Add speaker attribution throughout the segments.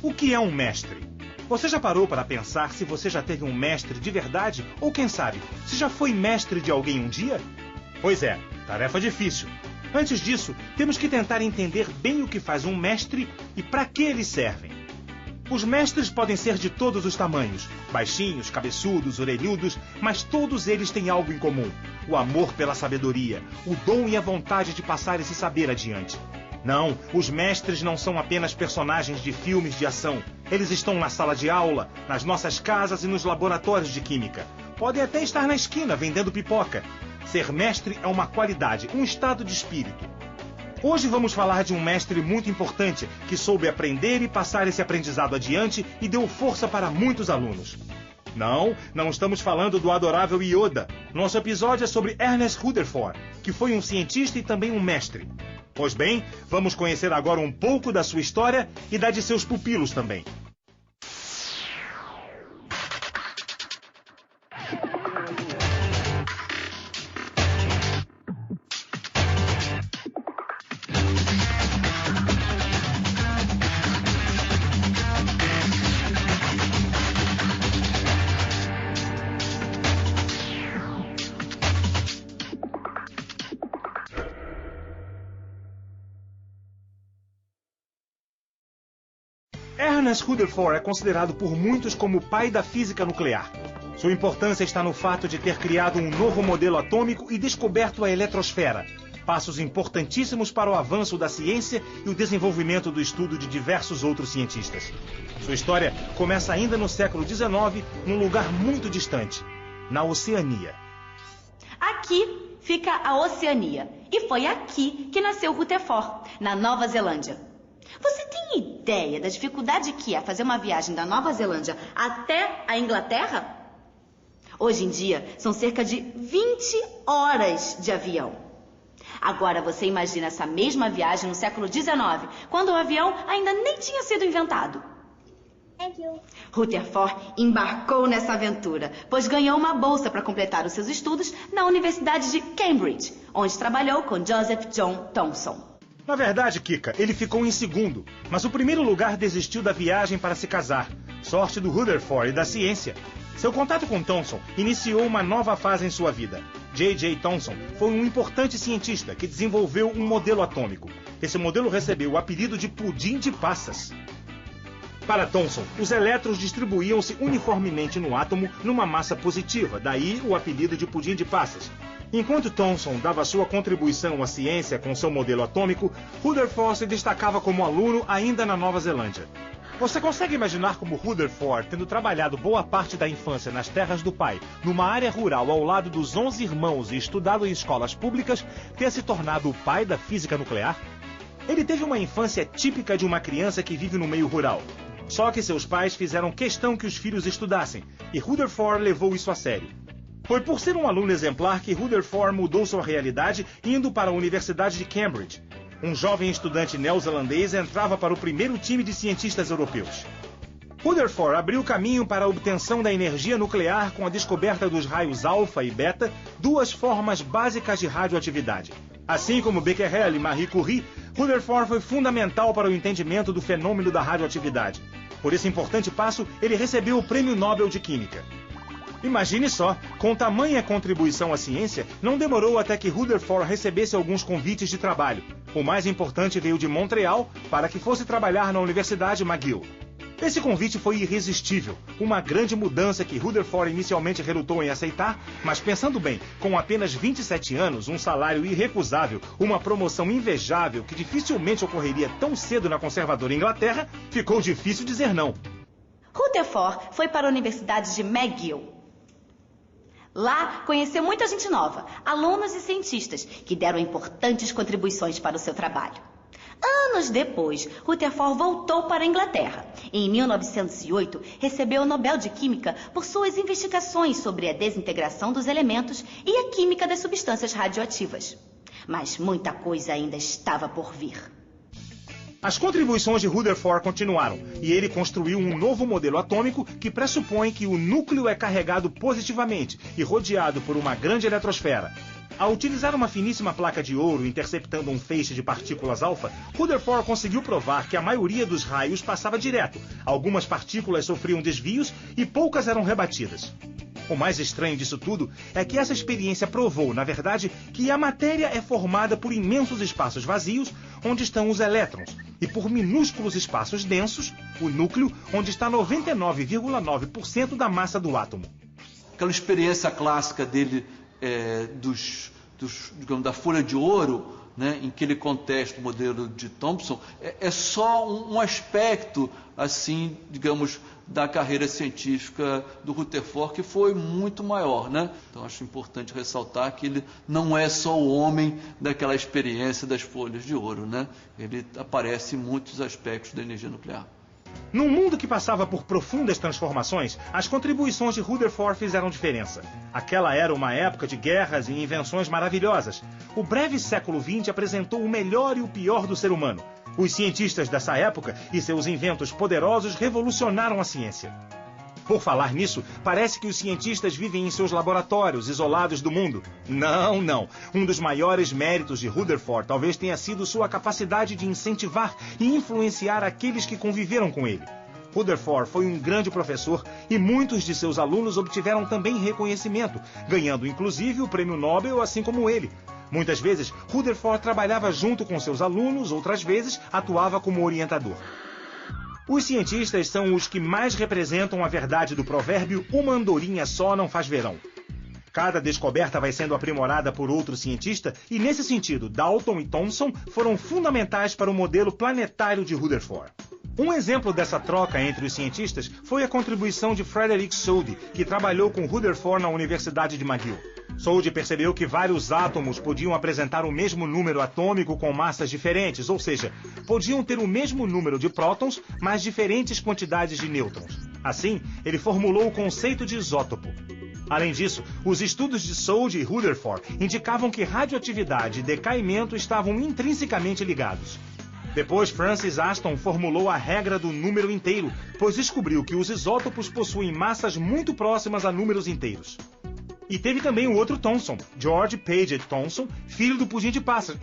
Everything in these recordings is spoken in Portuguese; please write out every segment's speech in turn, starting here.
Speaker 1: O que é um mestre? Você já parou para pensar se você já teve um mestre de verdade? Ou quem sabe, se já foi mestre de alguém um dia? Pois é, tarefa difícil. Antes disso, temos que tentar entender bem o que faz um mestre e para que eles servem. Os mestres podem ser de todos os tamanhos, baixinhos, cabeçudos, orelhudos, mas todos eles têm algo em comum: o amor pela sabedoria, o dom e a vontade de passar esse saber adiante. Não, os mestres não são apenas personagens de filmes de ação. Eles estão na sala de aula, nas nossas casas e nos laboratórios de química. Podem até estar na esquina vendendo pipoca. Ser mestre é uma qualidade, um estado de espírito. Hoje vamos falar de um mestre muito importante que soube aprender e passar esse aprendizado adiante e deu força para muitos alunos. Não estamos falando do adorável Yoda. Nosso episódio é sobre Ernest Rutherford, que foi um cientista e também um mestre. Pois bem, vamos conhecer agora um pouco da sua história e da de seus pupilos também. Ernest Rutherford é considerado por muitos como o pai da física nuclear. Sua importância está no fato de ter criado um novo modelo atômico e descoberto a eletrosfera, passos importantíssimos para o avanço da ciência e o desenvolvimento do estudo de diversos outros cientistas. Sua história começa ainda no século XIX, num lugar muito distante, na Oceania.
Speaker 2: Aqui fica a Oceania, e foi aqui que nasceu Rutherford, na Nova Zelândia. Você tem ideia da dificuldade que é fazer uma viagem da Nova Zelândia até a Inglaterra? Hoje em dia, são cerca de 20 horas de avião. Agora você imagina essa mesma viagem no século XIX, quando o avião ainda nem tinha sido inventado.
Speaker 3: Thank you.
Speaker 2: Rutherford embarcou nessa aventura, pois ganhou uma bolsa para completar os seus estudos na Universidade de Cambridge, onde trabalhou com Joseph John Thomson.
Speaker 1: Na verdade, Kika, ele ficou em segundo, mas o primeiro lugar desistiu da viagem para se casar. Sorte do Rutherford e da ciência. Seu contato com Thomson iniciou uma nova fase em sua vida. J.J. Thomson foi um importante cientista que desenvolveu um modelo atômico. Esse modelo recebeu o apelido de pudim de passas. Para Thomson, os elétrons distribuíam-se uniformemente no átomo numa massa positiva, daí o apelido de pudim de passas. Enquanto Thomson dava sua contribuição à ciência com seu modelo atômico, Rutherford se destacava como aluno ainda na Nova Zelândia. Você consegue imaginar como Rutherford, tendo trabalhado boa parte da infância nas terras do pai, numa área rural ao lado dos 11 irmãos e estudado em escolas públicas, ter se tornado o pai da física nuclear? Ele teve uma infância típica de uma criança que vive no meio rural. Só que seus pais fizeram questão que os filhos estudassem, e Rutherford levou isso a sério. Foi por ser um aluno exemplar que Rutherford mudou sua realidade indo para a Universidade de Cambridge. Um jovem estudante neozelandês entrava para o primeiro time de cientistas europeus. Rutherford abriu caminho para a obtenção da energia nuclear com a descoberta dos raios alfa e beta, duas formas básicas de radioatividade. Assim como Becquerel e Marie Curie, Rutherford foi fundamental para o entendimento do fenômeno da radioatividade. Por esse importante passo, ele recebeu o Prêmio Nobel de Química. Imagine só, com tamanha contribuição à ciência, não demorou até que Rutherford recebesse alguns convites de trabalho. O mais importante veio de Montreal para que fosse trabalhar na Universidade McGill. Esse convite foi irresistível, uma grande mudança que Rutherford inicialmente relutou em aceitar, mas pensando bem, com apenas 27 anos, um salário irrecusável, uma promoção invejável que dificilmente ocorreria tão cedo na conservadora Inglaterra, ficou difícil dizer não.
Speaker 2: Rutherford foi para a Universidade de McGill. Lá, conheceu muita gente nova, alunos e cientistas, que deram importantes contribuições para o seu trabalho. Anos depois, Rutherford voltou para a Inglaterra. Em 1908, recebeu o Nobel de Química por suas investigações sobre a desintegração dos elementos e a química das substâncias radioativas. Mas muita coisa ainda estava por vir.
Speaker 1: As contribuições de Rutherford continuaram, e ele construiu um novo modelo atômico que pressupõe que o núcleo é carregado positivamente e rodeado por uma grande eletrosfera. Ao utilizar uma finíssima placa de ouro interceptando um feixe de partículas alfa, Rutherford conseguiu provar que a maioria dos raios passava direto, algumas partículas sofriam desvios e poucas eram rebatidas. O mais estranho disso tudo é que essa experiência provou, na verdade, que a matéria é formada por imensos espaços vazios, onde estão os elétrons, e por minúsculos espaços densos, o núcleo, onde está 99,9% da massa do átomo.
Speaker 3: Aquela experiência clássica dele digamos, da folha de ouro, né, em que ele contesta o modelo de Thomson, é só um aspecto, assim, digamos, da carreira científica do Rutherford, que foi muito maior, né? Então acho importante ressaltar que ele não é só o homem daquela experiência das folhas de ouro, né? Ele aparece em muitos aspectos da energia nuclear.
Speaker 1: Num mundo que passava por profundas transformações, as contribuições de Rutherford fizeram diferença. Aquela era uma época de guerras e invenções maravilhosas. O breve século XX apresentou o melhor e o pior do ser humano. Os cientistas dessa época e seus inventos poderosos revolucionaram a ciência. Por falar nisso, parece que os cientistas vivem em seus laboratórios, isolados do mundo. Não, não. Um dos maiores méritos de Rutherford talvez tenha sido sua capacidade de incentivar e influenciar aqueles que conviveram com ele. Rutherford foi um grande professor e muitos de seus alunos obtiveram também reconhecimento, ganhando inclusive o prêmio Nobel, assim como ele. Muitas vezes, Rutherford trabalhava junto com seus alunos, outras vezes atuava como orientador. Os cientistas são os que mais representam a verdade do provérbio "uma andorinha só não faz verão". Cada descoberta vai sendo aprimorada por outro cientista e, nesse sentido, Dalton e Thomson foram fundamentais para o modelo planetário de Rutherford. Um exemplo dessa troca entre os cientistas foi a contribuição de Frederick Soddy, que trabalhou com Rutherford na Universidade de McGill. Soddy percebeu que vários átomos podiam apresentar o mesmo número atômico com massas diferentes, ou seja, podiam ter o mesmo número de prótons, mas diferentes quantidades de nêutrons. Assim, ele formulou o conceito de isótopo. Além disso, os estudos de Soddy e Rutherford indicavam que radioatividade e decaimento estavam intrinsecamente ligados. Depois, Francis Aston formulou a regra do número inteiro, pois descobriu que os isótopos possuem massas muito próximas a números inteiros. E teve também o outro Thomson, George Paget Thomson, filho do pudim de passas,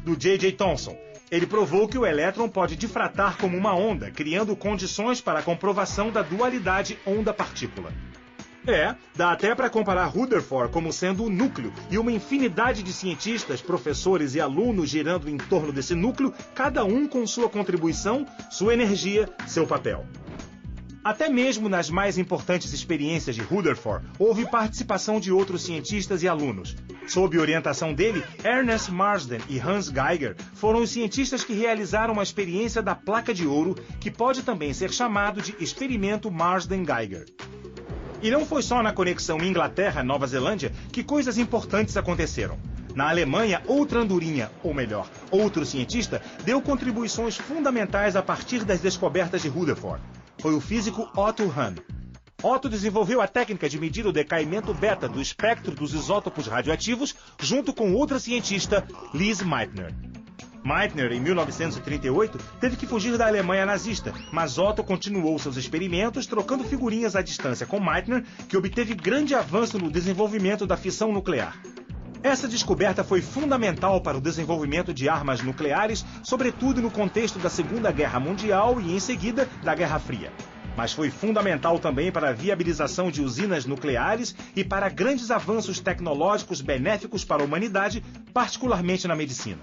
Speaker 1: do J.J. Thomson. Ele provou que o elétron pode difratar como uma onda, criando condições para a comprovação da dualidade onda-partícula. Dá até para comparar Rutherford como sendo o núcleo e uma infinidade de cientistas, professores e alunos girando em torno desse núcleo, cada um com sua contribuição, sua energia, seu papel. Até mesmo nas mais importantes experiências de Rutherford, houve participação de outros cientistas e alunos. Sob orientação dele, Ernest Marsden e Hans Geiger foram os cientistas que realizaram a experiência da placa de ouro, que pode também ser chamado de experimento Marsden-Geiger. E não foi só na conexão Inglaterra-Nova Zelândia que coisas importantes aconteceram. Na Alemanha, outra andorinha, ou melhor, outro cientista, deu contribuições fundamentais a partir das descobertas de Rutherford. Foi o físico Otto Hahn. Otto desenvolveu a técnica de medir o decaimento beta do espectro dos isótopos radioativos junto com outra cientista, Lise Meitner. Meitner, em 1938, teve que fugir da Alemanha nazista, mas Otto continuou seus experimentos, trocando figurinhas à distância com Meitner, que obteve grande avanço no desenvolvimento da fissão nuclear. Essa descoberta foi fundamental para o desenvolvimento de armas nucleares, sobretudo no contexto da Segunda Guerra Mundial e, em seguida, da Guerra Fria. Mas foi fundamental também para a viabilização de usinas nucleares e para grandes avanços tecnológicos benéficos para a humanidade, particularmente na medicina.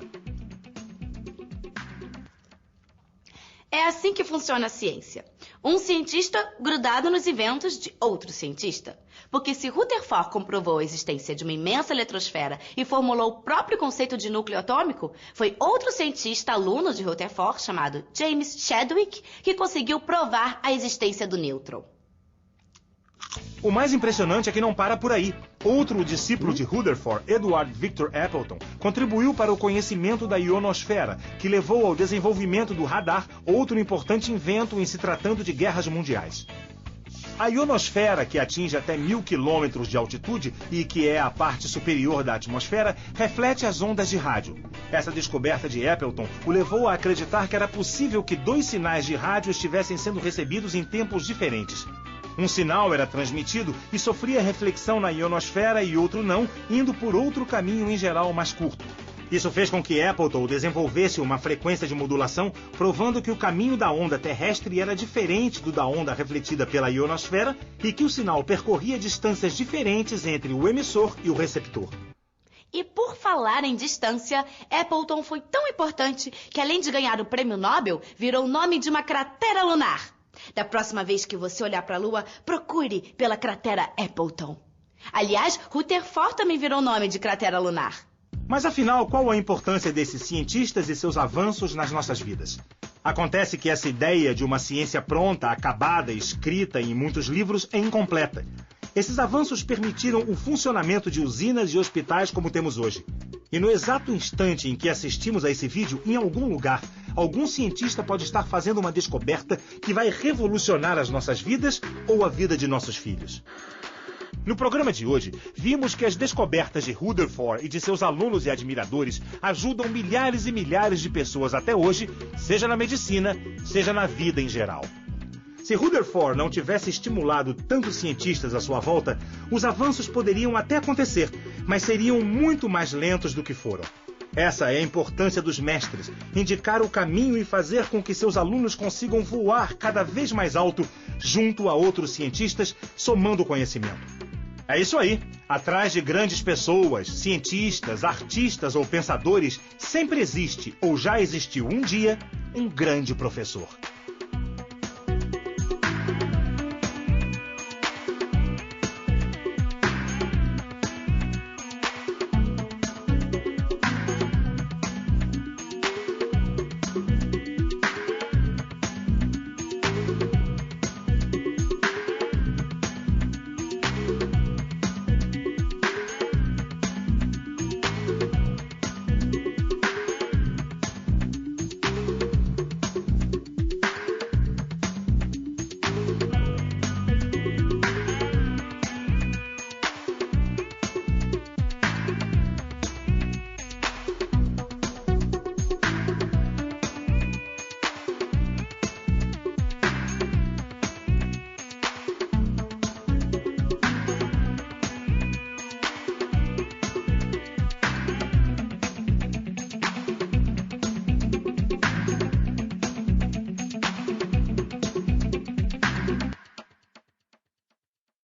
Speaker 2: É assim que funciona a ciência. Um cientista grudado nos inventos de outro cientista. Porque se Rutherford comprovou a existência de uma imensa eletrosfera e formulou o próprio conceito de núcleo atômico, foi outro cientista aluno de Rutherford, chamado James Chadwick, que conseguiu provar a existência do nêutron.
Speaker 1: O mais impressionante é que não para por aí. Outro discípulo de Rutherford, Edward Victor Appleton, contribuiu para o conhecimento da ionosfera, que levou ao desenvolvimento do radar, outro importante invento em se tratando de guerras mundiais. A ionosfera, que atinge até 1000 km de altitude e que é a parte superior da atmosfera, reflete as ondas de rádio. Essa descoberta de Appleton o levou a acreditar que era possível que dois sinais de rádio estivessem sendo recebidos em tempos diferentes. Um sinal era transmitido e sofria reflexão na ionosfera e outro não, indo por outro caminho em geral mais curto. Isso fez com que Appleton desenvolvesse uma frequência de modulação, provando que o caminho da onda terrestre era diferente do da onda refletida pela ionosfera e que o sinal percorria distâncias diferentes entre o emissor e o receptor.
Speaker 2: E por falar em distância, Appleton foi tão importante que, além de ganhar o prêmio Nobel, virou o nome de uma cratera lunar. Da próxima vez que você olhar para a Lua, procure pela cratera Appleton. Aliás, Rutherford também virou o nome de cratera lunar.
Speaker 1: Mas afinal, qual a importância desses cientistas e seus avanços nas nossas vidas? Acontece que essa ideia de uma ciência pronta, acabada, escrita em muitos livros é incompleta. Esses avanços permitiram o funcionamento de usinas e hospitais como temos hoje. E no exato instante em que assistimos a esse vídeo, em algum lugar, algum cientista pode estar fazendo uma descoberta que vai revolucionar as nossas vidas ou a vida de nossos filhos. No programa de hoje, vimos que as descobertas de Rutherford e de seus alunos e admiradores ajudam milhares e milhares de pessoas até hoje, seja na medicina, seja na vida em geral. Se Rutherford não tivesse estimulado tantos cientistas à sua volta, os avanços poderiam até acontecer, mas seriam muito mais lentos do que foram. Essa é a importância dos mestres, indicar o caminho e fazer com que seus alunos consigam voar cada vez mais alto junto a outros cientistas, somando conhecimento. É isso aí. Atrás de grandes pessoas, cientistas, artistas ou pensadores, sempre existe ou já existiu um dia um grande professor.